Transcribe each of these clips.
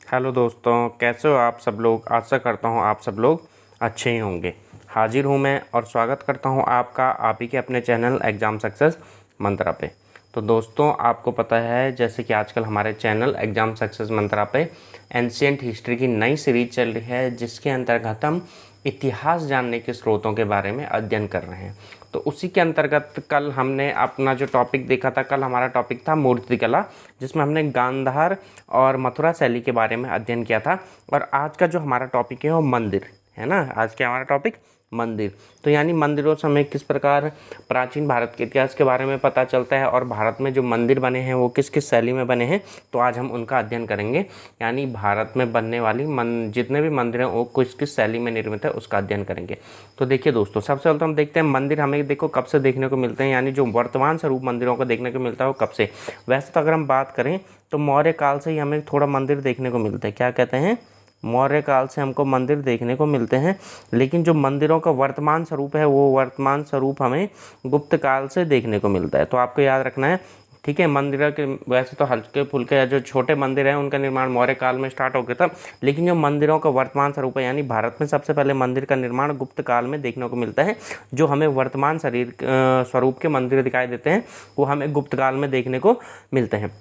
Hello दोस्तों, कैसे हो आप सब लोग। आशा करता हूँ आप सब लोग अच्छे ही होंगे। हाजिर हूँ मैं और स्वागत करता हूँ आपका आप ही के अपने चैनल एग्ज़ाम सक्सेस मंत्रा पे। तो दोस्तों, आपको पता है जैसे कि आजकल हमारे चैनल एग्ज़ाम सक्सेस मंत्रा पे एंशिएंट हिस्ट्री की नई सीरीज चल रही है, जिसके अंतर्गत हम इतिहास जानने के स्रोतों के बारे में अध्ययन कर रहे हैं। तो उसी के अंतर्गत कल हमने अपना जो टॉपिक देखा था, कल हमारा टॉपिक था मूर्तिकला, जिसमें हमने गांधार और मथुरा शैली के बारे में अध्ययन किया था। और आज का जो हमारा टॉपिक है वो मंदिर है ना। आज का हमारा टॉपिक मंदिर। तो यानी मंदिरों से हमें किस प्रकार प्राचीन भारत के इतिहास के बारे में पता चलता है और भारत में जो मंदिर बने हैं वो किस किस शैली में बने हैं, तो आज हम उनका अध्ययन करेंगे। यानी भारत में बनने वाली जितने भी मंदिर हैं वो किस किस शैली में निर्मित है उसका अध्ययन करेंगे। तो देखिए दोस्तों, सबसे पहले तो हम देखते हैं मंदिर हमें देखो कब से देखने को मिलते हैं, यानी जो वर्तमान स्वरूप मंदिरों को देखने को मिलता है वो कब से। वैसे तो अगर हम बात करें तो मौर्य काल से ही हमें थोड़ा मंदिर देखने को मिलते हैं। क्या कहते हैं? मौर्य काल से हमको मंदिर देखने को मिलते हैं, लेकिन जो मंदिरों का वर्तमान स्वरूप है वो वर्तमान स्वरूप हमें गुप्त काल से देखने को मिलता है। तो आपको याद रखना है, ठीक है। मंदिर के वैसे तो हल्के फुल्के या जो छोटे मंदिर हैं उनका निर्माण मौर्य काल में स्टार्ट हो गया था, लेकिन जो मंदिरों का वर्तमान स्वरूप है यानी भारत में सबसे पहले मंदिर का निर्माण गुप्त काल में देखने को मिलता है। जो हमें वर्तमान स्वरूप के मंदिर दिखाई देते हैं वो हमें गुप्त काल में देखने को मिलते हैं।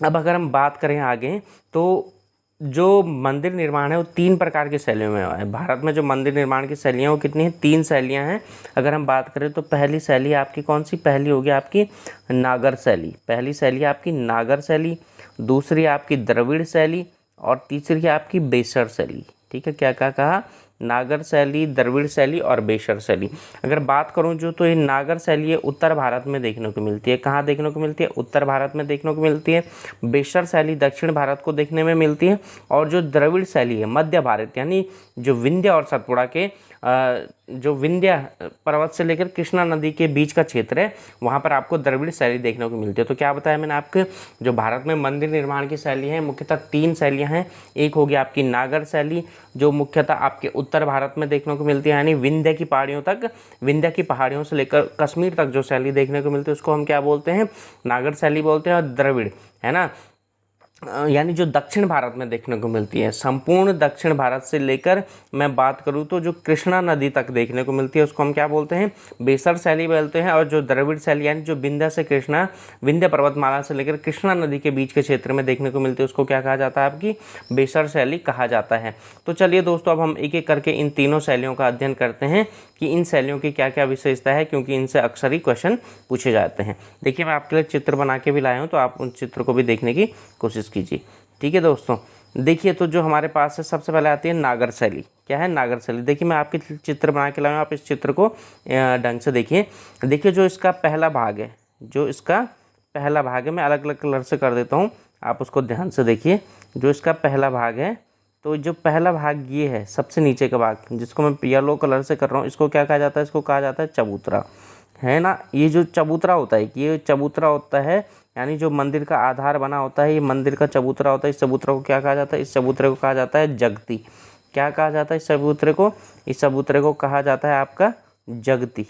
अब अगर हम बात करें आगे, तो जो मंदिर निर्माण है वो 3 प्रकार की शैलियों में है। भारत में जो मंदिर निर्माण की शैलियाँ वो कितनी हैं? 3 शैलियाँ हैं। अगर हम बात करें तो पहली शैली आपकी कौन सी? पहली होगी आपकी नागर शैली। पहली शैली आपकी नागर शैली, दूसरी आपकी द्रविड़ शैली और तीसरी आपकी बेसर शैली। ठीक है, क्या क्या कहा? नागर शैली, द्रविड़ शैली और बेसर शैली। अगर बात करूं जो, तो ये नागर शैली है उत्तर भारत में देखने को मिलती है। कहाँ देखने को मिलती है? उत्तर भारत में देखने को मिलती है। बेसर शैली दक्षिण भारत को देखने में मिलती है। और जो द्रविड़ शैली है मध्य भारत, यानी जो विंध्य और सतपुड़ा के जो विंध्य पर्वत से लेकर कृष्णा नदी के बीच का क्षेत्र है वहाँ पर आपको द्रविड़ शैली देखने को मिलती है। तो क्या बताया मैंने आपके, जो भारत में मंदिर निर्माण की शैली है मुख्यतः 3 शैलियाँ हैं। एक होगी आपकी नागर शैली जो मुख्यतः आपके उत्तर भारत में देखने को मिलती है, यानी विंध्य की पहाड़ियों तक, विंध्य की पहाड़ियों से लेकर कश्मीर तक जो शैली देखने को मिलती है उसको हम क्या बोलते हैं? नागर शैली बोलते हैं। और द्रविड़ है ना, यानी जो दक्षिण भारत में देखने को मिलती है, संपूर्ण दक्षिण भारत से लेकर मैं बात करूँ तो जो कृष्णा नदी तक देखने को मिलती है उसको हम क्या बोलते हैं? बेसर शैली बोलते हैं। और जो द्रविड़ शैली यानी जो विंध्य से कृष्णा, विंध्य पर्वतमाला से लेकर कृष्णा नदी के बीच के क्षेत्र में देखने को मिलती है उसको क्या कहा जाता है? आपकी बेसर शैली कहा जाता है। तो चलिए दोस्तों, अब हम एक एक करके इन तीनों शैलियों का अध्ययन करते हैं कि इन शैलियों की क्या क्या विशेषता है, क्योंकि इनसे अक्सर ही क्वेश्चन पूछे जाते हैं। देखिए, मैं आपके लिए चित्र बना के भी लाया हूँ, तो आप उन चित्र को भी देखने की कोशिश कीजिए। ठीक है दोस्तों, देखिए तो जो हमारे पास है सबसे पहले आती है नागर शैली। क्या है नागर शैली? देखिए, मैं आपके चित्र बना के लाया हूँ, आप इस चित्र को ढंग से देखिए। देखिए, जो इसका पहला भाग है, जो इसका पहला भाग है, मैं अलग अलग कलर से कर देता हूँ, आप उसको ध्यान से देखिए। जो इसका पहला भाग है, तो जो पहला भाग ये है सबसे नीचे का भाग, जिसको मैं येलो कलर से कर रहा हूँ, इसको क्या कहा जाता है? इसको कहा जाता है चबूतरा, है ना। ये जो चबूतरा होता है, ये चबूतरा होता है, यानी जो मंदिर का आधार बना होता है ये मंदिर का चबूतरा होता है। इस चबूतरा को क्या कहा जाता है? इस चबूतरे को कहा जाता है जगती। क्या कहा जाता है इस चबूतरे को? इस चबूतरे को कहा जाता है आपका जगती।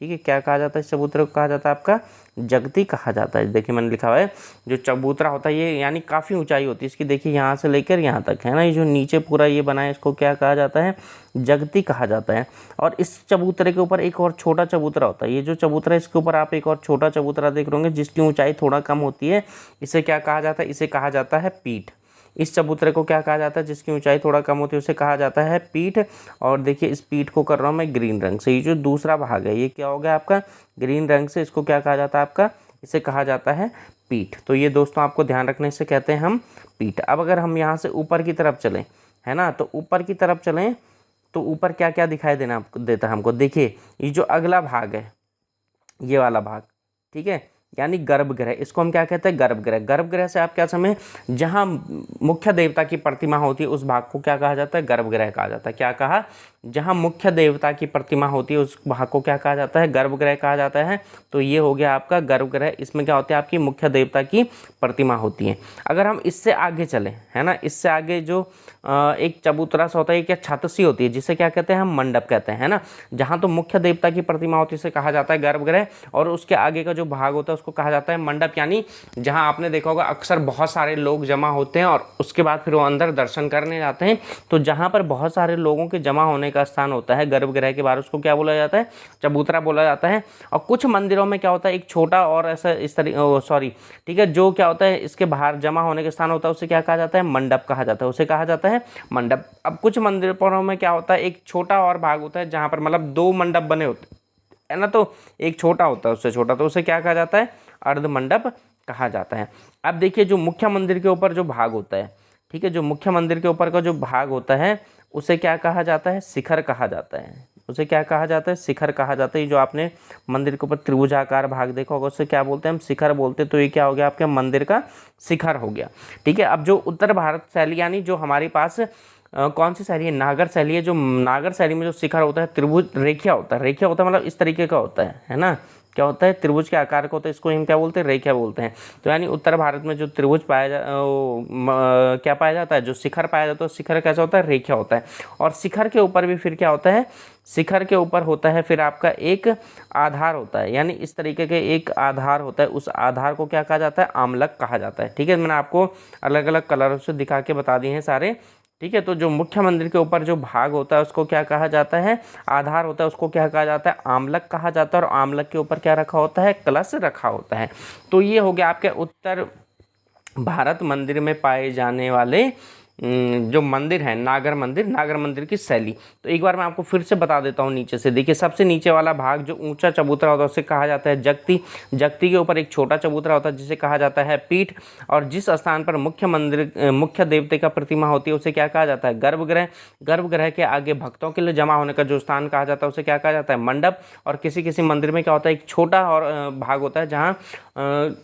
ठीक है, क्या कहा जाता है? इस चबूतरे को कहा जाता है आपका जगती कहा जाता है। देखिए, मैंने लिखा हुआ है जो चबूतरा होता है ये यानी काफ़ी ऊंचाई होती है इसकी। देखिए, यहाँ से लेकर यहाँ तक है ना, ये जो नीचे पूरा ये बना है इसको क्या कहा जाता है? जगती कहा जाता है। और इस चबूतरे के ऊपर एक और छोटा चबूतरा होता है। ये जो चबूतरा है इसके ऊपर आप एक और छोटा चबूतरा देख रहे होंगे जिसकी ऊंचाई थोड़ा कम होती है। इसे क्या कहा जाता है? इसे कहा जाता है पीठ। इस चबूतरे को क्या कहा जाता है? जिसकी ऊंचाई थोड़ा कम होती है उसे कहा जाता है पीठ। और देखिए, इस पीठ को कर रहा हूँ मैं ग्रीन रंग से। ये जो दूसरा भाग है ये क्या हो गया आपका? ग्रीन रंग से। इसको क्या कहा जाता है आपका? इसे कहा जाता है पीठ। तो ये दोस्तों आपको ध्यान रखने से कहते हैं हम पीठ। अब अगर हम यहाँ से ऊपर की तरफ चलें, है ना, तो ऊपर की तरफ चलें तो ऊपर क्या क्या दिखाई देता है हमको? देखिए, ये जो अगला भाग है ये वाला भाग, ठीक है, यानी गर्भगृह, इसको हम क्या कहते हैं? गर्भगृह। गर्भगृह से आप क्या समझे? जहाँ मुख्य देवता की प्रतिमा होती है उस भाग को क्या कहा जाता है? गर्भगृह कहा जाता है। क्या कहा? जहाँ मुख्य देवता की प्रतिमा होती है उस भाग को क्या कहा जाता है, गर्भगृह कहा जाता है। तो ये हो गया आपका गर्भगृह। इसमें क्या होता है, आपकी मुख्य देवता की प्रतिमा होती है। अगर हम इससे आगे चलें, है ना, इससे आगे जो एक चबूतरा सा होता है, क्या छत सी होती है, जिसे क्या कहते हैं, हम मंडप कहते हैं, है ना। जहाँ तो मुख्य देवता की प्रतिमा होती है उसे कहा जाता है गर्भगृह, और उसके आगे का जो भाग होता है उसको कहा जाता है मंडप। यानी जहाँ आपने देखा होगा अक्सर बहुत सारे लोग जमा होते हैं और उसके बाद फिर वो अंदर दर्शन करने जाते हैं। तो जहाँ पर बहुत सारे लोगों के जमा होने का स्थान होता है गर्भगृह के बाहर, उसको क्या बोला जाता है, चबूतरा बोला जाता है। और कुछ मंदिरों में क्या होता है, एक छोटा और ऐसा इस तरीके सॉरी ठीक है, जो क्या होता है इसके बाहर जमा होने का स्थान होता है उसे क्या कहा जाता है, मंडप कहा जाता है, उसे कहा जाता है मंडप। अब कुछ मंदिरों में क्या होता है, एक छोटा और भाग होता है जहाँ पर मतलब 2 मंडप बने होते है ना, तो एक छोटा होता है उससे छोटा, तो उसे क्या कहा जाता है, अर्ध मंडप कहा जाता है। अब देखिए जो मुख्य मंदिर के ऊपर जो भाग होता है, ठीक है, जो मुख्य मंदिर के ऊपर का जो भाग होता है उसे क्या कहा जाता है, शिखर कहा जाता है। उसे क्या कहा जाता है, शिखर कहा जाता है। जो आपने मंदिर के ऊपर त्रिभुजाकार भाग देखा होगा उसे क्या बोलते हैं, हम शिखर बोलते हैं। तो ये क्या हो गया, आपके मंदिर का शिखर हो गया। ठीक है, अब जो उत्तर भारत शैली यानी जो हमारे पास कौन सी शैली है, नागर शैली है। जो नागर शैली में जो शिखर होता है त्रिभुज रेखिया होता है, रेखिया होता है मतलब इस तरीके का होता है ना, क्या होता है, त्रिभुज के आकार का होता है, इसको हम क्या बोलते हैं, रेखिया बोलते हैं। तो यानी उत्तर भारत में जो त्रिभुज क्या पाया जाता है, जो शिखर पाया जाता है, शिखर कैसा होता है, रेखिया होता है। और शिखर के ऊपर भी फिर क्या होता है, शिखर के ऊपर होता है फिर आपका एक आधार होता है, यानी इस तरीके के एक आधार होता है। उस आधार को क्या कहा जाता है, आमलक कहा जाता है। ठीक है, मैंने आपको अलग अलग कलरों से दिखा के बता दिए हैं सारे। ठीक है, तो जो मुख्य मंदिर के ऊपर जो भाग होता है उसको क्या कहा जाता है, आधार होता है, उसको क्या कहा जाता है, आमलक कहा जाता है। और आमलक के ऊपर क्या रखा होता है, कलश रखा होता है। तो ये हो गया आपके उत्तर भारत मंदिर में पाए जाने वाले जो मंदिर है, नागर मंदिर की शैली। तो एक बार मैं आपको फिर से बता देता हूँ नीचे से। देखिए सबसे नीचे वाला भाग जो ऊंचा चबूतरा होता है उसे कहा जाता है जगती। जगती के ऊपर एक छोटा चबूतरा होता है जिसे कहा जाता है पीठ। और जिस स्थान पर मुख्य देवते का प्रतिमा होती है उसे क्या कहा जाता है, गर्भगृह। गर्भगृह के आगे भक्तों के लिए जमा होने का जो स्थान कहा जाता है उसे क्या कहा जाता है, मंडप। और किसी किसी मंदिर में क्या होता है, एक छोटा और भाग होता है जहाँ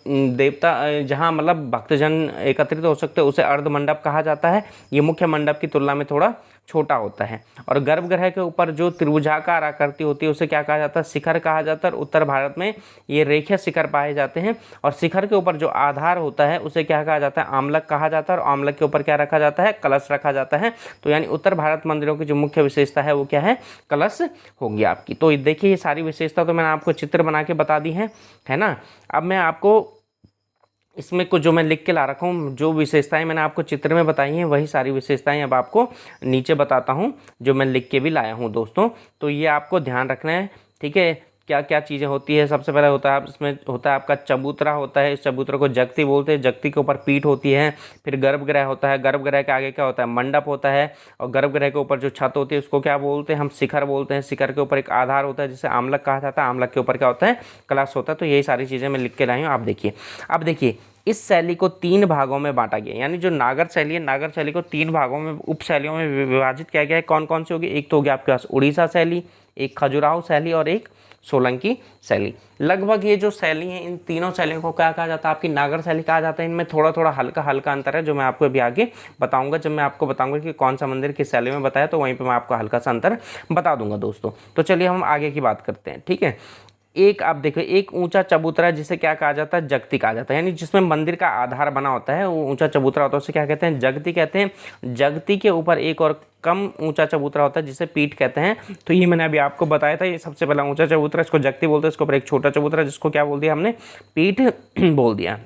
देवता जहाँ मतलब भक्तजन एकत्रित हो सकते हैं, उसे अर्ध मंडप कहा जाता है। ये मुख्य मंडप की तुलना में थोड़ा छोटा होता है। और गर्भगृह के ऊपर जो त्रिभुजाकार आकृति होती है उसे क्या कहा जाता है, शिखर कहा जाता है। और उत्तर भारत में ये रेखीय शिखर पाए जाते हैं। और शिखर के ऊपर जो आधार होता है उसे क्या कहा जाता है, आमलक कहा जाता है। और आमलक के ऊपर क्या रखा जाता है, कलश रखा जाता है। तो यानी उत्तर भारत मंदिरों की जो मुख्य विशेषता है वो क्या है, कलश होगी आपकी। तो देखिए ये सारी विशेषता तो मैंने आपको चित्र बना के बता दी है ना। अब मैं आपको इसमें कुछ जो मैं लिख के ला रखा हूँ, जो विशेषताएं मैंने आपको चित्र में बताई हैं वही सारी विशेषताएं अब आपको नीचे बताता हूँ, जो मैं लिख के भी लाया हूँ दोस्तों। तो ये आपको ध्यान रखना है। ठीक है, क्या क्या चीज़ें होती है। सबसे पहले होता है इसमें होता है आपका चबूतरा होता है। इस चबूतरे को जगती बोलते हैं। जगती के ऊपर पीठ होती है। फिर गर्भगृह होता है। गर्भगृह के आगे क्या होता है, मंडप होता है। और गर्भगृह के ऊपर जो छत होती है उसको क्या बोलते हैं, हम शिखर बोलते हैं। शिखर के ऊपर एक आधार होता है जिसे आमलक कहा जाता है। आमलक के ऊपर क्या होता है, कलश होता है। तो यही सारी चीज़ें मैं लिख के लाई हूँ, आप देखिए। अब देखिए इस शैली को 3 भागों में बांटा गया, यानी जो नागर शैली है, नागर शैली को 3 भागों में उप शैलियों में विभाजित किया गया है। कौन कौन सी होगी, एक तो हो गया आपके पास उड़ीसा शैली, एक खजुराहो शैली और एक सोलंकी शैली। लगभग ये जो शैली है इन तीनों शैलियों को क्या कहा जाता है, आपकी नागर शैली कहा जाता है। इनमें थोड़ा थोड़ा हल्का हल्का अंतर है जो मैं आपको अभी आगे बताऊंगा। जब मैं आपको बताऊंगा कि कौन सा मंदिर किस शैली में बताया तो वहीं पे मैं आपको हल्का सा अंतर बता दूंगा दोस्तों। तो चलिए हम आगे की बात करते हैं। ठीक है, एक आप देखो, एक ऊंचा चबूतरा जिसे क्या कहा जाता है, जगती कहा जाता है। यानी जिसमें मंदिर का आधार बना होता है वो ऊंचा चबूतरा होता है, उसे क्या कहते हैं, जगती कहते हैं। जगती के ऊपर एक और कम ऊंचा चबूतरा होता है जिसे पीठ कहते हैं। तो ये मैंने अभी आपको बताया था, ये सबसे पहला ऊंचा चबूतरा, इसको जगती बोलते हैं। इसके ऊपर एक छोटा चबूतरा जिसको क्या बोल दिया हमने, पीठ बोल दिया।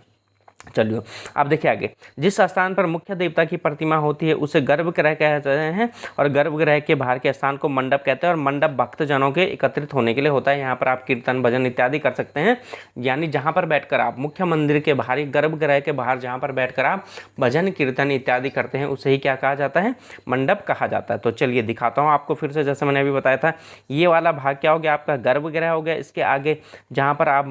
चलिए अब देखिए आगे, जिस स्थान पर मुख्य देवता की प्रतिमा होती है उसे गर्भगृह कहते हैं। और गर्भगृह के बाहर के स्थान को मंडप कहते हैं। और मंडप भक्तजनों के एकत्रित होने के लिए होता है। यहाँ पर आप कीर्तन भजन इत्यादि कर सकते हैं। यानी जहाँ पर बैठकर आप मुख्य मंदिर के बाहर, गर्भगृह के बाहर जहाँ पर बैठकर आप भजन कीर्तन इत्यादि करते हैं उसे ही क्या कहा जाता है, मंडप कहा जाता है। तो चलिए दिखाता हूँ आपको फिर से, जैसे मैंने अभी बताया था। ये वाला भाग क्या हो गया, आपका गर्भगृह हो गया। इसके आगे जहाँ पर आप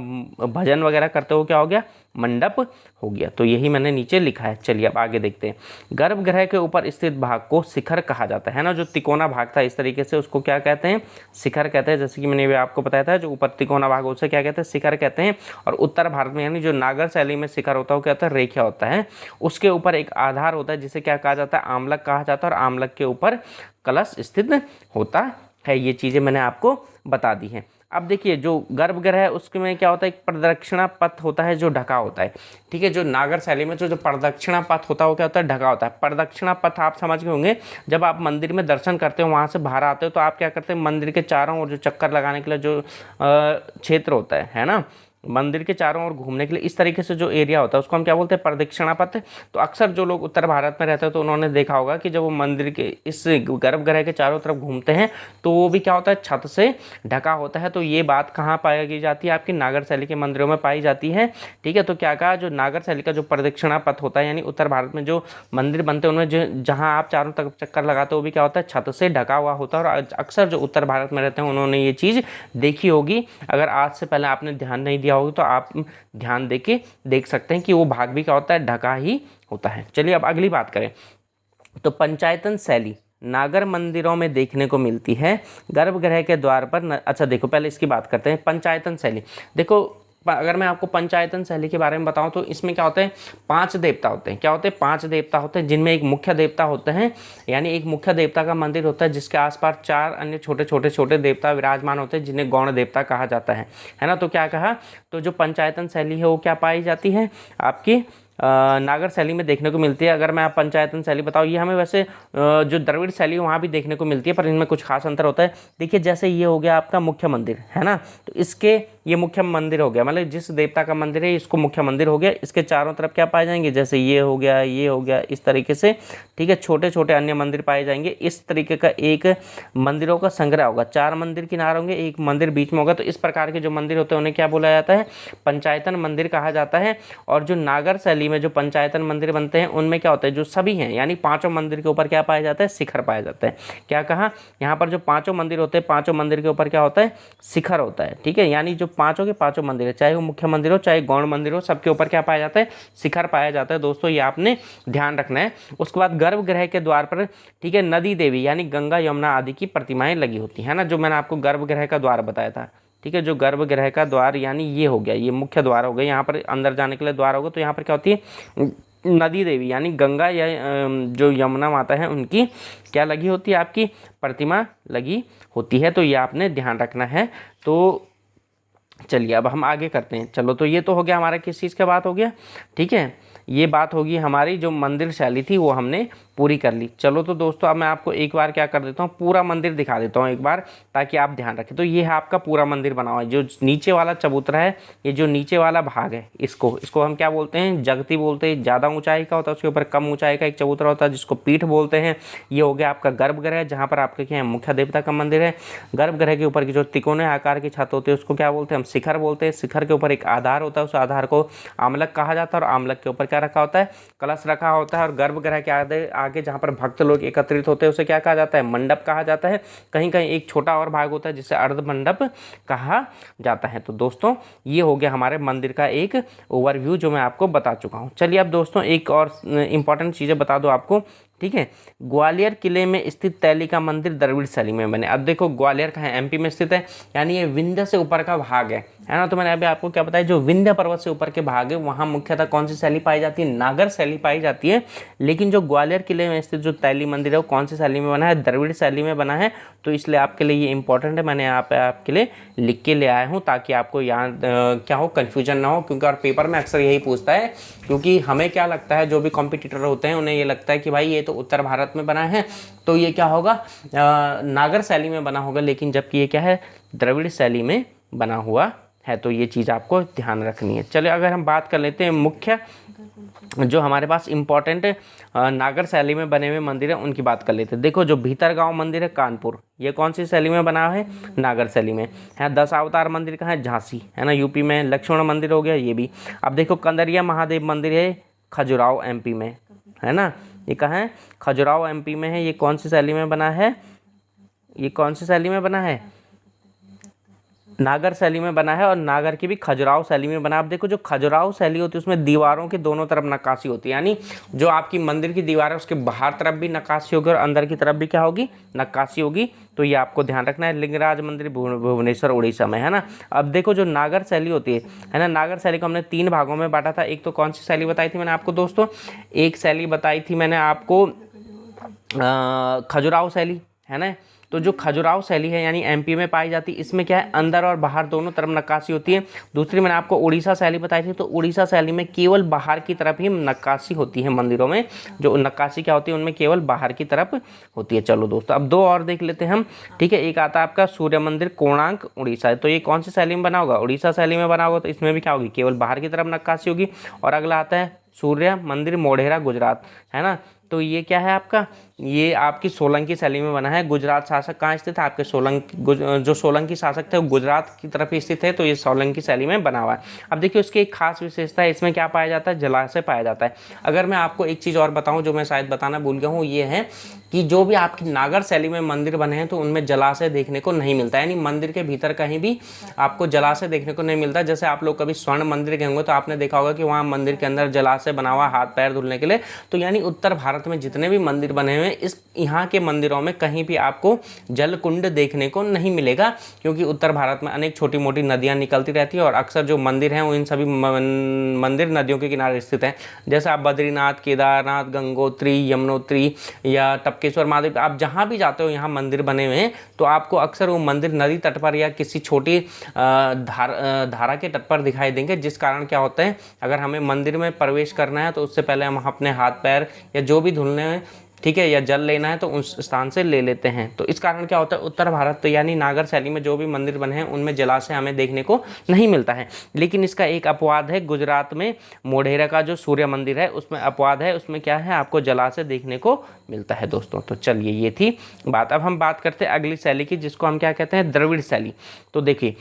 भजन वगैरह करते हो क्या हो गया, मंडप हो गया। तो यही मैंने नीचे लिखा है। चलिए अब आगे देखते हैं। गर्भगृह के ऊपर स्थित भाग को शिखर कहा जाता है ना, जो तिकोना भाग था इस तरीके से, उसको क्या कहते हैं, शिखर कहते हैं। जैसे कि मैंने भी आपको बताया था, जो ऊपर तिकोना भाग उसे क्या कहते हैं, शिखर कहते हैं। और उत्तर भारत में यानी जो नागर शैली में शिखर होता है वो क्या होता है, रेखा होता है। उसके ऊपर एक आधार होता है जिसे क्या कहा जाता है, आमलक कहा जाता है, और आमलक के ऊपर कलश स्थित होता है। ये चीज़ें मैंने आपको बता दी हैं। अब देखिए जो गर्भगृह है उसमें क्या होता है, एक प्रदक्षिणा पथ होता है जो ढका होता है। ठीक है, जो नागर शैली में जो प्रदक्षिणा पथ होता है वो क्या होता है, ढका होता है। प्रदक्षिणा पथ आप समझ गए होंगे, जब आप मंदिर में दर्शन करते हो वहाँ से बाहर आते हो तो आप क्या करते हैं, मंदिर के चारों ओर जो चक्कर लगाने के लिए जो क्षेत्र होता है ना, मंदिर के चारों ओर घूमने के लिए इस तरीके से जो एरिया होता है उसको हम क्या बोलते हैं, प्रदक्षिणा पथ। तो अक्सर जो लोग उत्तर भारत में रहते हैं तो उन्होंने देखा होगा कि जब वो मंदिर के इस गर्भगृह के चारों तरफ घूमते हैं तो वो भी क्या होता है, छत से ढका होता है। तो ये बात कहाँ पाई जाती है, आपकी नागर शैली के मंदिरों में पाई जाती है। ठीक है, तो क्या कहा, जो नागर शैली का जो प्रदक्षिणा पथ होता है यानी उत्तर भारत में जो मंदिर बनते हैं उनमें जहाँ आप चारों तरफ चक्कर लगाते हो वो भी क्या होता है, छत से ढका हुआ होता है। और अक्सर जो उत्तर भारत में रहते हैं उन्होंने ये चीज़ देखी होगी। अगर आज से पहले आपने ध्यान नहीं दिया होगा तो आप ध्यान देके देख सकते हैं कि वो भाग भी क्या होता है, ढका ही होता है। चलिए अब अगली बात करें तो पंचायतन शैली नागर मंदिरों में देखने को मिलती है गर्भगृह के द्वार पर अच्छा देखो पहले इसकी बात करते हैं। पंचायतन शैली देखो, अगर मैं आपको पंचायतन शैली के बारे में बताऊं तो इसमें क्या होते हैं, 5 देवता होते हैं। क्या होते हैं, 5 देवता होते हैं, जिनमें एक मुख्य देवता होते हैं, यानी एक मुख्य देवता का मंदिर होता है जिसके आसपास 4 अन्य छोटे देवता विराजमान होते हैं जिन्हें गौण देवता कहा जाता है ना। तो क्या कहा, तो जो पंचायतन शैली है वो क्या पाई जाती है, आपकी नागर शैली में देखने को मिलती है। अगर मैं आप पंचायतन शैली बताऊँ, ये हमें वैसे जो द्रविड़ शैली है वहाँ भी देखने को मिलती है, पर इनमें कुछ खास अंतर होता है। देखिए जैसे ये हो गया आपका मुख्य मंदिर है ना, तो इसके ये मुख्य मंदिर हो गया, मतलब जिस देवता का मंदिर है इसको मुख्य मंदिर हो गया। इसके चारों तरफ क्या पाए जाएंगे, जैसे ये हो गया इस तरीके से। ठीक है, छोटे छोटे अन्य मंदिर पाए जाएंगे। इस तरीके का एक मंदिरों का संग्रह होगा। 4 मंदिर किनारे होंगे, एक मंदिर बीच में होगा। तो इस प्रकार के जो मंदिर होते हैं उन्हें क्या बोला जाता है, पंचायतन मंदिर कहा जाता है। और जो नागर शैली में जो पंचायतन मंदिर बनते हैं उनमें क्या होता है, जो सभी हैं यानी 5 मंदिर के ऊपर क्या पाया जाता है, शिखर पाया जाता है। क्या कहा, यहाँ पर जो 5 मंदिर होते हैं 5 मंदिर के ऊपर क्या होता है, शिखर होता है। ठीक है, यानी जो 5 के 5 मंदिर है, चाहे वो मुख्य मंदिर हो चाहे गौण मंदिर हो, सबके ऊपर क्या पाया जाता है, शिखर पाया जाता है। दोस्तों ये आपने ध्यान रखना है। उसके बाद गर्भगृह के द्वार पर ठीक है नदी देवी यानी गंगा यमुना आदि की प्रतिमाएं लगी होती है ना, जो मैंने आपको गर्भगृह का द्वार बताया था। ठीक है, जो गर्भगृह का द्वार यानी ये हो गया, ये मुख्य द्वार हो गया, यहाँ पर अंदर जाने के लिए द्वार होगा। तो यहाँ पर क्या होती है, नदी देवी यानी गंगा या जो यमुना माता है उनकी क्या लगी होती है, आपकी प्रतिमा लगी होती है। तो ये आपने ध्यान रखना है। तो चलिए अब हम आगे करते हैं। चलो तो ये तो हो गया हमारा किस चीज़ का बात हो गया। ठीक है, ये बात होगी हमारी जो मंदिर शैली थी वो हमने पूरी कर ली। चलो तो दोस्तों अब मैं आपको एक बार क्या कर देता हूँ, पूरा मंदिर दिखा देता हूँ एक बार, ताकि आप ध्यान रखें। तो ये है आपका पूरा मंदिर बना हुआ है। जो नीचे वाला चबूतरा है, ये जो नीचे वाला भाग है, इसको हम क्या बोलते हैं, जगती बोलते हैं। ज़्यादा ऊंचाई का होता है, उसके ऊपर कम ऊंचाई का एक चबूतरा होता है जिसको पीठ बोलते हैं। ये हो गया आपका गर्भगृह, जहाँ पर आपके क्या है, मुख्य देवता का मंदिर है। गर्भगृह के ऊपर की जो तिकोने आकार की छत होती है उसको क्या बोलते हैं, हम शिखर बोलते हैं। शिखर के ऊपर एक आधार होता है, उस आधार को आमलक कहा जाता है। और आमलक के ऊपर क्या रखा होता है, कलश रखा होता है। और गर्भगृह के आगे जहाँ पर भक्त लोग एकत्रित होते हैं उसे क्या कहा जाता है, मंडप कहा जाता है। कहीं कहीं एक छोटा और भाग होता है जिसे अर्ध मंडप कहा जाता है। तो दोस्तों ये हो गया हमारे मंदिर का एक ओवरव्यू जो मैं आपको बता चुका हूँ। चलिए अब दोस्तों एक और इंपॉर्टेंट चीज़ें बता दो आपको। ठीक है, ग्वालियर किले में स्थित तैली का मंदिर द्रविड़ शैली में बने। अब देखो ग्वालियर कहाँ है, एमपी में स्थित है, यानी ये विंध्य से ऊपर का भाग है ना। तो मैंने अभी आपको क्या बताया, जो विंध्य पर्वत से ऊपर के भाग है वहाँ मुख्यतः कौन सी शैली पाई जाती है, नागर शैली पाई जाती है। लेकिन जो ग्वालियर किले में स्थित जो तैली मंदिर है वो कौन सी शैली में बना है, द्रविड़ शैली में बना है। तो इसलिए आपके लिए ये इंपॉर्टेंट है, मैंने यहाँ पे आपके लिए लिख के ले आया हूँ ताकि आपको याद क्या हो, कन्फ्यूजन ना हो। क्योंकि और पेपर में अक्सर यही पूछता है, क्योंकि हमें क्या लगता है, जो भी कॉम्पिटिटर होते हैं उन्हें ये लगता है कि भाई ये तो उत्तर भारत में बना है तो ये क्या होगा, नागर शैली में बना होगा। लेकिन जबकि ये क्या है, द्रविड़ शैली में बना हुआ है। तो ये चीज़ आपको ध्यान रखनी है। चलिए अगर हम बात कर लेते हैं मुख्य जो हमारे पास इंपॉर्टेंट नागर शैली में बने हुए मंदिर हैं उनकी बात कर लेते हैं। देखो जो भीतरगांव मंदिर है कानपुर, ये कौन सी शैली में बना है, नागर शैली में है। 10 अवतार मंदिर कहाँ है, झांसी है ना, यूपी में। लक्ष्मण मंदिर हो गया ये भी। अब देखो कंदरिया महादेव मंदिर है खजुराहो एमपी में है ना, ये कहाँ है, खजुराहो एमपी में है। ये कौन सी शैली में बना है, ये कौन सी शैली में बना है, नागर शैली में बना है और नागर की भी खजुराहो शैली में बना है। आप देखो जो खजुराहो शैली होती है उसमें दीवारों के दोनों तरफ नक्काशी होती है, यानी जो आपकी मंदिर की दीवार है उसके बाहर तरफ भी नक्काशी होगी और अंदर की तरफ भी क्या होगी, नक्काशी होगी। तो ये आपको ध्यान रखना है। लिंगराज मंदिर भुवनेश्वर उड़ीसा में है ना। अब देखो जो नागर शैली होती है ना, नागर शैली को हमने 3 भागों में बांटा था। एक तो कौन सी शैली बताई थी मैंने आपको दोस्तों, एक शैली बताई थी मैंने आपको खजुराहो शैली, है ना। तो जो खजुराहो शैली है यानी एमपी में पाई जाती है, इसमें क्या है, अंदर और बाहर दोनों तरफ नक्काशी होती है। दूसरी मैंने आपको उड़ीसा शैली बताई थी, तो उड़ीसा शैली में केवल बाहर की तरफ ही नक्काशी होती है। मंदिरों में जो नक्काशी क्या होती है उनमें केवल बाहर की तरफ होती है। चलो दोस्तों अब 2 और देख लेते हैं हम, ठीक है। एक आता है आपका सूर्य मंदिर कोणार्क उड़ीसा, तो ये कौन सी शैली में बना होगा, उड़ीसा शैली में बना होगा। तो इसमें भी क्या होगी, केवल बाहर की तरफ नक्काशी होगी। और अगला आता है सूर्य मंदिर मोढेरा गुजरात, है ना। तो ये क्या है आपका, ये आपकी सोलंकी शैली में बना है। गुजरात शासक कहाँ स्थित है, आपके जो सोलंकी शासक थे वो गुजरात की तरफ स्थित है, तो ये सोलंकी शैली में बना हुआ है। अब देखिए उसकी एक खास विशेषता है, इसमें क्या पाया जाता है, जलाशय पाया जाता है। अगर मैं आपको एक चीज़ और बताऊं जो मैं शायद बताना भूल गया हूँ, ये है कि जो भी आपकी नागर शैली में मंदिर बने हैं तो उनमें जलाशय देखने को नहीं मिलता, यानी मंदिर के भीतर कहीं भी आपको जलाशय देखने को नहीं मिलता। जैसे आप लोग कभी स्वर्ण मंदिर गए होंगे तो आपने देखा होगा कि वहाँ मंदिर के अंदर जलाशय बना हुआ हाथ पैर धुलने के लिए। तो यानी उत्तर भारत में जितने भी मंदिर बने हुए हैं, इस यहाँ के मंदिरों में कहीं भी आपको जल कुंड देखने को नहीं मिलेगा, क्योंकि उत्तर भारत में अनेक छोटी मोटी नदियाँ निकलती रहती है और अक्सर जो मंदिर हैं वो इन सभी मंदिर नदियों के किनारे स्थित हैं। जैसे आप बद्रीनाथ, केदारनाथ, गंगोत्री, यमुनोत्री या टपकेश्वर महादेव, आप जहाँ भी जाते हो यहाँ मंदिर बने हुए हैं, तो आपको अक्सर वो मंदिर नदी तट पर या किसी छोटी धारा के तट पर दिखाई देंगे। जिस कारण क्या होता है, अगर हमें मंदिर में प्रवेश करना है तो उससे पहले हम अपने हाथ पैर या जो भी धुलने हैं, ठीक है, या जल लेना है तो उस स्थान से ले लेते हैं। तो इस कारण क्या होता है, उत्तर भारत तो यानी नागर शैली में जो भी मंदिर बने हैं उनमें जलाशय हमें देखने को नहीं मिलता है। लेकिन इसका एक अपवाद है, गुजरात में मोढेरा का जो सूर्य मंदिर है उसमें अपवाद है, उसमें क्या है, आपको जलाशय देखने को मिलता है दोस्तों। तो चलिए ये थी बात। अब हम बात करते हैं अगली शैली की, जिसको हम क्या कहते हैं, द्रविड़ शैली। तो देखिए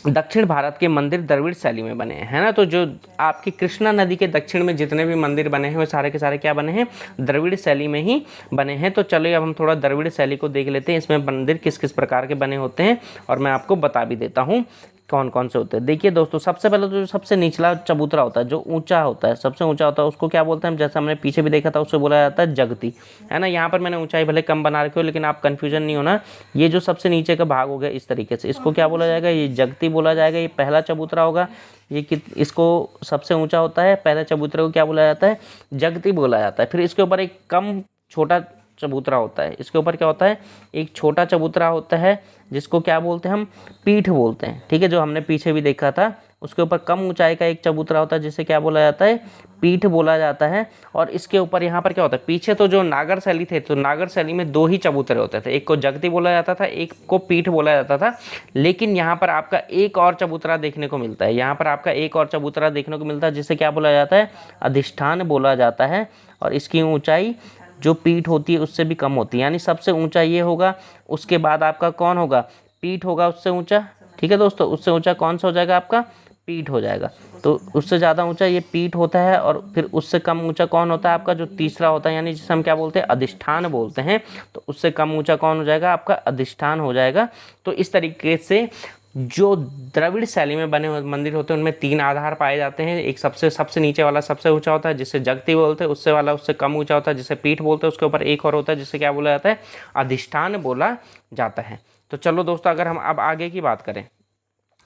दक्षिण भारत के मंदिर द्रविड़ शैली में बने हैं, है ना। तो जो आपकी कृष्णा नदी के दक्षिण में जितने भी मंदिर बने हैं वो सारे के सारे क्या बने हैं, द्रविड़ शैली में ही बने हैं। तो चलिए अब हम थोड़ा द्रविड़ शैली को देख लेते हैं, इसमें मंदिर किस किस प्रकार के बने होते हैं और मैं आपको बता भी देता हूँ कौन कौन से होते हैं। देखिए दोस्तों सबसे पहले तो जो सबसे निचला चबूतरा होता है, जो ऊंचा होता है, सबसे ऊंचा होता है, उसको क्या बोलते हैं, जैसे हमने पीछे भी देखा था उससे बोला जाता है जगती, है ना। यहाँ पर मैंने ऊंचाई भले कम बना रखी हो लेकिन आप कंफ्यूजन नहीं होना। ये जो सबसे नीचे का भाग हो गया इस तरीके से, इसको क्या बोला जाएगा, ये जगती बोला जाएगा। ये पहला चबूतरा होगा, ये इसको सबसे ऊंचा होता है, पहले चबूतरे को क्या बोला जाता है, जगती बोला जाता है। फिर इसके ऊपर एक कम छोटा चबूतरा होता है, इसके ऊपर क्या होता है, एक छोटा चबूतरा होता है जिसको क्या बोलते हैं हम, पीठ बोलते हैं, ठीक है। जो हमने पीछे भी देखा था उसके ऊपर कम ऊंचाई का एक चबूतरा होता है जिसे क्या बोला जाता है, पीठ बोला जाता है। और इसके ऊपर यहाँ पर क्या होता है, पीछे तो जो नागर शैली थे तो नागर शैली में 2 ही चबूतरे होते थे, एक को जगती बोला जाता था, एक को पीठ बोला जाता था। लेकिन यहाँ पर आपका एक और चबूतरा देखने को मिलता है, यहाँ पर आपका एक और चबूतरा देखने को मिलता है जिसे क्या बोला जाता है, अधिष्ठान बोला जाता है। और इसकी ऊंचाई जो पीठ होती है उससे भी कम होती है, यानी सबसे ऊंचा ये होगा, उसके बाद आपका कौन होगा, पीठ होगा उससे ऊंचा, ठीक है दोस्तों। उससे ऊंचा कौन सा हो जाएगा, आपका पीठ हो जाएगा। तो उससे ज़्यादा ऊंचा ये पीठ होता है और फिर उससे कम ऊंचा कौन होता है, आपका जो तीसरा होता है, यानी जिसे हम क्या बोलते हैं, अधिष्ठान बोलते हैं। तो उससे कम ऊंचा कौन हो जाएगा, आपका अधिष्ठान हो जाएगा। तो इस तरीके से जो द्रविड़ शैली में बने हुए मंदिर होते हैं उनमें 3 आधार पाए जाते हैं। एक सबसे नीचे वाला सबसे ऊंचा होता है जिसे जगती बोलते हैं, उससे वाला उससे कम ऊंचा होता है जिसे पीठ बोलते हैं, उसके ऊपर एक और होता है जिसे क्या बोला जाता है, अधिष्ठान बोला जाता है। तो चलो दोस्तों अगर हम अब आगे की बात करें,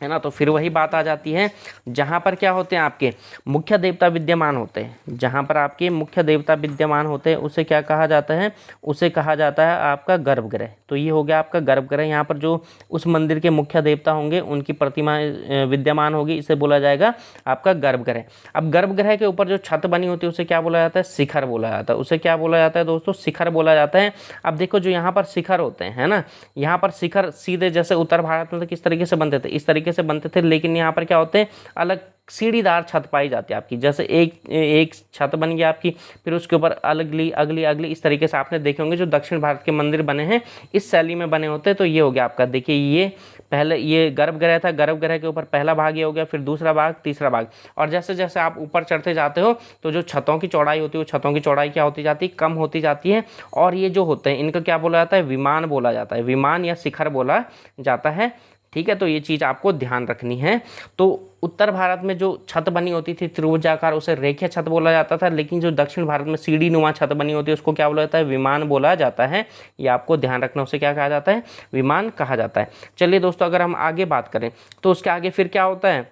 है ना, तो फिर वही बात आ जाती है जहाँ पर क्या होते हैं, आपके मुख्य देवता विद्यमान होते हैं। जहाँ पर आपके मुख्य देवता विद्यमान होते हैं उसे क्या कहा जाता है, उसे कहा जाता है आपका गर्भगृह। तो ये हो गया आपका गर्भगृह। यहाँ पर जो उस मंदिर के मुख्य देवता होंगे उनकी प्रतिमा विद्यमान होगी, इसे बोला जाएगा आपका गर्भगृह। अब गर्भगृह के ऊपर जो छत बनी होती है उसे क्या बोला जाता है, शिखर बोला जाता है। उसे क्या बोला जाता है दोस्तों, शिखर बोला जाता है। अब देखो जो यहाँ पर शिखर होते हैं, है ना, यहाँ पर शिखर सीधे जैसे उत्तर भारत में तो किस तरीके से बनते थे, इस तरीके से बनते थे। लेकिन यहाँ पर क्या होते हैं, अलग सीढ़ीदार छत पाई जाती है आपकी। जैसे एक छत बन गई आपकी, फिर उसके ऊपर अगली अगली अगली, इस तरीके से आपने देखे होंगे जो दक्षिण भारत के मंदिर बने हैं इस शैली में बने होते हैं। तो ये हो गया आपका, देखिए ये पहले ये गर्भगृह था, गर्भगृह के ऊपर पहला भाग ये हो गया, फिर दूसरा भाग, तीसरा भाग। और जैसे जैसे आप ऊपर चढ़ते जाते हो तो जो छतों की चौड़ाई होती है वो छतों की चौड़ाई क्या होती जाती है, कम होती जाती है। और ये जो होते हैं इनका क्या बोला जाता है, विमान बोला जाता है, विमान या शिखर बोला जाता है, ठीक है, तो ये चीज़ आपको ध्यान रखनी है। तो उत्तर भारत में जो छत बनी होती थी त्रिभुजाकार, उसे रेखीय छत बोला जाता था, लेकिन जो दक्षिण भारत में सीढ़ी नुमा छत बनी होती है उसको क्या बोला जाता है, विमान बोला जाता है। ये आपको ध्यान रखना, उसे क्या कहा जाता है, विमान कहा जाता है। चलिए दोस्तों, अगर हम आगे बात करें तो उसके आगे फिर क्या होता है,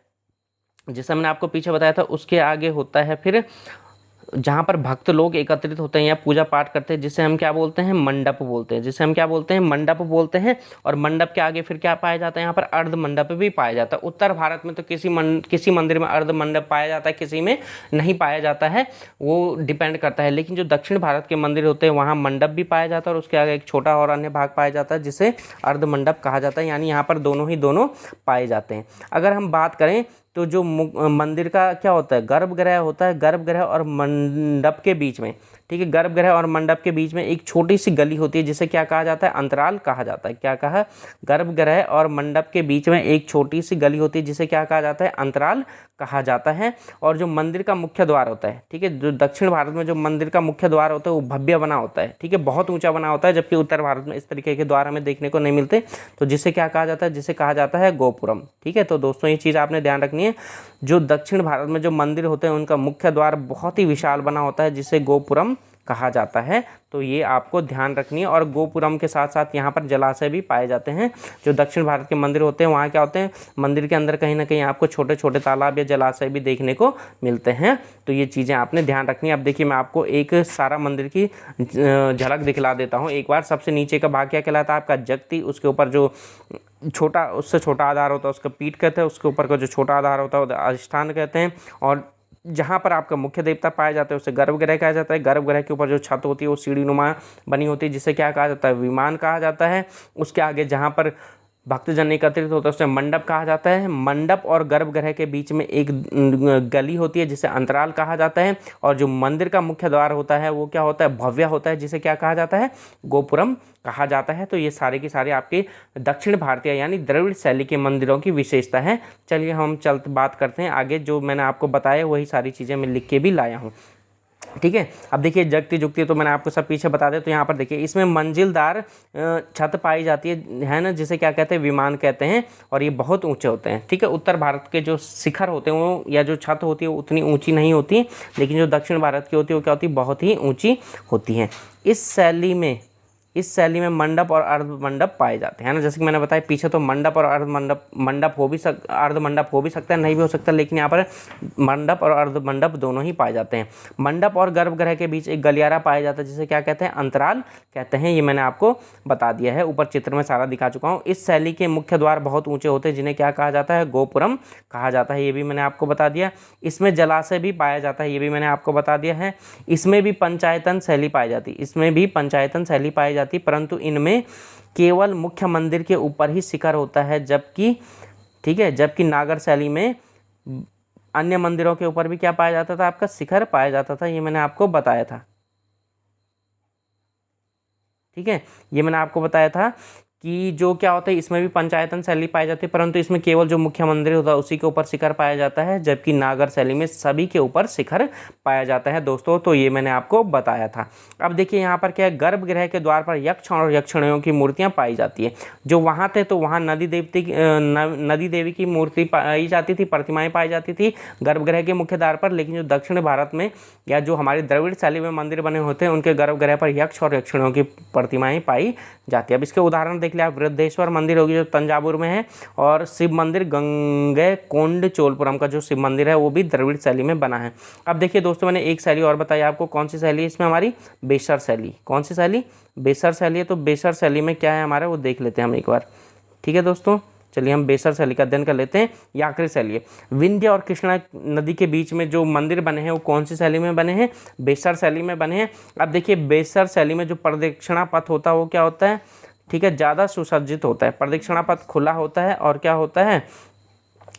जैसे मैंने आपको पीछे बताया था, उसके आगे होता है फिर जहाँ पर भक्त लोग एकत्रित होते हैं या पूजा पाठ करते हैं, जिसे हम क्या बोलते हैं, मंडप बोलते हैं, जिसे हम क्या बोलते हैं, मंडप बोलते हैं। और मंडप के आगे फिर क्या पाया जाता है, यहाँ पर अर्ध मंडप भी पाया जाता है। उत्तर भारत में तो किसी मंदिर में अर्ध मंडप पाया जाता है, किसी में नहीं पाया जाता है, वो डिपेंड करता है। लेकिन जो दक्षिण भारत के मंदिर होते हैं वहाँ मंडप भी पाया जाता है और उसके आगे एक छोटा और अन्य भाग पाया जाता है जिसे अर्ध मंडप कहा जाता है, यानी यहाँ पर दोनों पाए जाते हैं। अगर हम बात करें तो जो मंदिर का क्या होता है, गर्भगृह होता है, गर्भगृह और मंडप के बीच में, ठीक है, गर्भगृह और मंडप के बीच में एक छोटी सी गली होती है जिसे क्या कहा जाता है, अंतराल कहा जाता है। क्या कहा, गर्भगृह और मंडप के बीच में एक छोटी सी गली होती है जिसे क्या कहा जाता है, अंतराल कहा जाता है। और जो मंदिर का मुख्य द्वार होता है, ठीक है, जो दक्षिण भारत में जो मंदिर का मुख्य द्वार होता है वो भव्य बना होता है, ठीक है, बहुत ऊंचा बना होता है, जबकि उत्तर भारत में इस तरीके के द्वार हमें देखने को नहीं मिलते। तो जिसे क्या कहा जाता है, जिसे कहा जाता है गोपुरम। ठीक है, तो दोस्तों ये चीज़ आपने ध्यान रखनी है, जो दक्षिण भारत में जो मंदिर होते हैं उनका मुख्य द्वार बहुत ही विशाल बना होता है जिसे गोपुरम कहा जाता है। तो ये आपको ध्यान रखनी है। और गोपुरम के साथ साथ यहाँ पर जलाशय भी पाए जाते हैं। जो दक्षिण भारत के मंदिर होते हैं वहाँ क्या होते हैं, मंदिर के अंदर कहीं ना कहीं आपको छोटे छोटे तालाब या जलाशय भी देखने को मिलते हैं। तो ये चीज़ें आपने ध्यान रखनी है। अब देखिए मैं आपको एक सारा मंदिर की झलक दिखला देता हूँ एक बार। सबसे नीचे का भाग क्या कहलाता है आपका, जगती, उसके ऊपर जो छोटा, उससे छोटा आधार होता है उसका पीठ कहते हैं, उसके ऊपर का जो छोटा आधार होता है अधिष्ठान कहते हैं। और जहाँ पर आपका मुख्य देवता पाया जाता है उसे गर्भगृह कहा जाता है। गर्भगृह के ऊपर जो छत होती है वो सीढ़ी नुमा बनी होती है जिसे क्या कहा जाता है, विमान कहा जाता है। उसके आगे जहाँ पर भक्तजन एकत्रित होता है उसे मंडप कहा जाता है। मंडप और गर्भगृह के बीच में एक गली होती है जिसे अंतराल कहा जाता है। और जो मंदिर का मुख्य द्वार होता है वो क्या होता है, भव्य होता है, जिसे क्या कहा जाता है, गोपुरम कहा जाता है। तो ये सारे की सारे आपके दक्षिण भारतीय यानी द्रविड़ शैली के मंदिरों की विशेषता है। चलिए हम बात करते हैं आगे। जो मैंने आपको बताया वही सारी चीज़ें मैं लिख के भी लाया हूँ, ठीक है। अब देखिए जगती जुगती तो मैंने आपको सब पीछे बता दें। तो यहाँ पर देखिए इसमें मंजिलदार छत पाई जाती है ना, जिसे क्या कहते हैं, विमान कहते हैं। और ये बहुत ऊंचे होते हैं, ठीक है। उत्तर भारत के जो शिखर होते हैं वो या जो छत होती है वो उतनी ऊंची नहीं होती, लेकिन जो दक्षिण भारत की होती है वो क्या होती है, बहुत ही ऊंची होती हैं। इस शैली में मंडप और अर्ध मंडप पाए जाते हैं ना। जैसे कि मैंने बताया पीछे, तो मंडप और अर्ध मंडप अर्ध मंडप हो भी सकता है, नहीं भी हो सकता, लेकिन यहाँ पर मंडप और अर्ध मंडप दोनों ही पाए जाते हैं। मंडप और गर्भगृह के बीच एक गलियारा पाया जाता है जिसे क्या कहते हैं, अंतराल कहते हैं। ये मैंने आपको बता दिया है, ऊपर चित्र में सारा दिखा चुका हूँ। इस शैली के मुख्य द्वार बहुत ऊँचे होते हैं जिन्हें क्या कहा जाता है, गोपुरम कहा जाता है। ये भी मैंने आपको बता दिया। इसमें जलाशय भी पाया जाता है, ये भी मैंने आपको बता दिया है। इसमें भी पंचायतन शैली पाई जाती है, इसमें भी पंचायतन शैली पाई जाती, परंतु इनमें केवल मुख्य मंदिर के ऊपर ही शिखर होता है, जबकि ठीक है, जबकि नागर शैली में अन्य मंदिरों के ऊपर भी क्या पाया जाता था, आपका शिखर पाया जाता था। ये मैंने आपको बताया था, ठीक है। ये मैंने आपको बताया था कि जो क्या होता है, इसमें भी पंचायतन शैली पाई जाती है, परंतु इसमें केवल जो मुख्य मंदिर होता है उसी के ऊपर शिखर पाया जाता है, जबकि नागर शैली में सभी के ऊपर शिखर पाया जाता है दोस्तों। तो ये मैंने आपको बताया था। अब देखिए यहाँ पर क्या है, गर्भगृह के द्वार पर यक्ष और यक्षिणियों की मूर्तियाँ पाई जाती है। जो वहाँ थे तो वहाँ नदी देवी की मूर्ति पाई जाती थी, प्रतिमाएँ पाई जाती थी गर्भगृह के मुख्य द्वार पर। लेकिन जो दक्षिण भारत में या जो हमारी द्रविड़ शैली में मंदिर बने होते हैं उनके गर्भगृह पर यक्ष और यक्षिणियों की प्रतिमाएँ पाई जाती है। अब इसके उदाहरण देख लिया, वृद्धेश्वर मंदिर होगी जो तंजावुर में है, और शिव मंदिर गंगैकोंड चोलपुरम का जो शिव मंदिर है वो भी द्रविड़ शैली में बना है। अब देखिए दोस्तों, मैंने एक शैली और बताई आपको, कौन सी शैली है इसमें हमारी, बेसर शैली। कौन सी शैली, बेसर शैली है। तो बेसर शैली में क्या है हमारा, वो देख लेते हैं हम एक बार, ठीक है दोस्तों। चलिए हम बेसर शैली का अध्ययन कर लेते हैं। ये आखिरी शैली है। विंध्य और कृष्णा नदी के बीच में जो मंदिर बने हैं वो कौन सी शैली में बने हैं, बेसर शैली में बने हैं। अब देखिए बेसर शैली में जो प्रदक्षिणा पथ होता है वो क्या होता है, ठीक है, ज़्यादा सुसज्जित होता है। प्रदक्षिणा पथ खुला होता है और क्या होता है,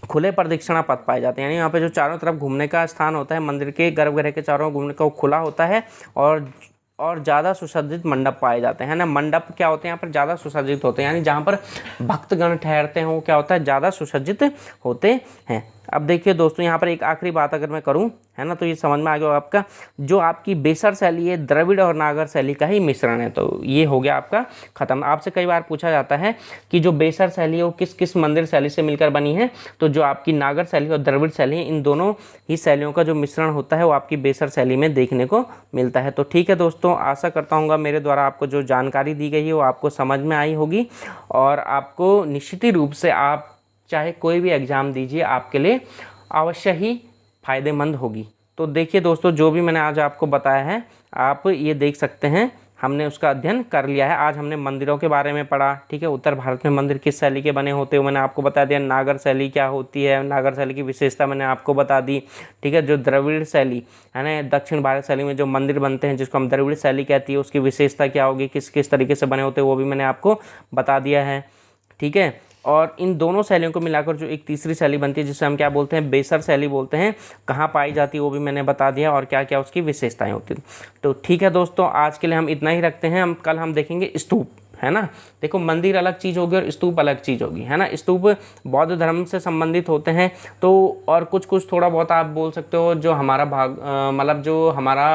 खुले प्रदक्षिणा पथ पाए जाते हैं। यानी यहाँ पे जो चारों तरफ घूमने का स्थान होता है, मंदिर के गर्भगृह के चारों घूमने का, वो खुला होता है और ज़्यादा सुसज्जित मंडप पाए जाते हैं ना। मंडप क्या होते हैं यहाँ पर, ज़्यादा सुसज्जित होते हैं, यानी जहाँ पर भक्तगण ठहरते हैं वो क्या होता है, ज़्यादा सुसज्जित होते हैं। अब देखिए दोस्तों, यहाँ पर एक आखिरी बात अगर मैं करूँ, है ना, तो ये समझ में आ गया आपका, जो आपकी बेसर शैली है द्रविड़ और नागर शैली का ही मिश्रण है। तो ये हो गया आपका खत्म। आपसे कई बार पूछा जाता है कि जो बेसर शैली है वो किस किस मंदिर शैली से मिलकर बनी है, तो जो आपकी नागर शैली और द्रविड़ शैली है, इन दोनों ही शैलियों का जो मिश्रण होता है वो आपकी बेसर शैली में देखने को मिलता है। तो ठीक है दोस्तों, आशा करता हूँ मेरे द्वारा आपको जो जानकारी दी गई है वो आपको समझ में आई होगी, और आपको निश्चित ही रूप से आप चाहे कोई भी एग्ज़ाम दीजिए आपके लिए अवश्य ही फ़ायदेमंद होगी। तो देखिए दोस्तों, जो भी मैंने आज आपको बताया है आप ये देख सकते हैं, हमने उसका अध्ययन कर लिया है। आज हमने मंदिरों के बारे में पढ़ा, ठीक है, उत्तर भारत में मंदिर किस शैली के बने होते हैं मैंने आपको बता दिया, नागर शैली क्या होती है, नागर शैली की विशेषता मैंने आपको बता दी, ठीक है, जो द्रविड़ शैली है ना, दक्षिण भारत शैली में जो मंदिर बनते हैं जिसको हम द्रविड़ शैली कहती है, उसकी विशेषता क्या होगी, किस किस तरीके से बने होते हैं वो भी मैंने आपको बता दिया है, ठीक है। और इन दोनों शैलियों को मिलाकर जो एक तीसरी शैली बनती है जिसे हम क्या बोलते हैं, बेसर शैली बोलते हैं, कहाँ पाई जाती है वो भी मैंने बता दिया, और क्या क्या उसकी विशेषताएं होती हैं। तो ठीक है दोस्तों, आज के लिए हम इतना ही रखते हैं। कल हम देखेंगे स्तूप, है ना। देखो, मंदिर अलग चीज़ होगी और स्तूप अलग चीज़ होगी, है ना। स्तूप बौद्ध धर्म से संबंधित होते हैं, तो और कुछ कुछ थोड़ा बहुत आप बोल सकते हो जो हमारा मतलब जो हमारा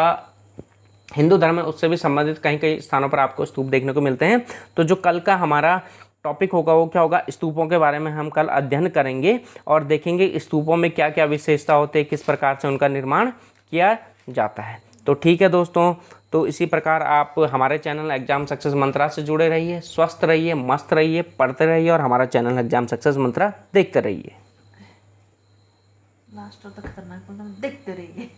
हिंदू धर्म है उससे भी संबंधित कहीं कहीं स्थानों पर आपको स्तूप देखने को मिलते हैं। तो जो कल का हमारा टॉपिक होगा वो क्या होगा, स्तूपों के बारे में हम कल अध्ययन करेंगे और देखेंगे स्तूपों में क्या क्या विशेषता होते हैं, किस प्रकार से उनका निर्माण किया जाता है। तो ठीक है दोस्तों, तो इसी प्रकार आप हमारे चैनल एग्जाम सक्सेस मंत्रा से जुड़े रहिए, स्वस्थ रहिए, मस्त रहिए, पढ़ते रहिए और हमारा चैनल एग्जाम सक्सेस मंत्रा देखते रहिए। लास्ट तक खतरनाक, देखते रहिए।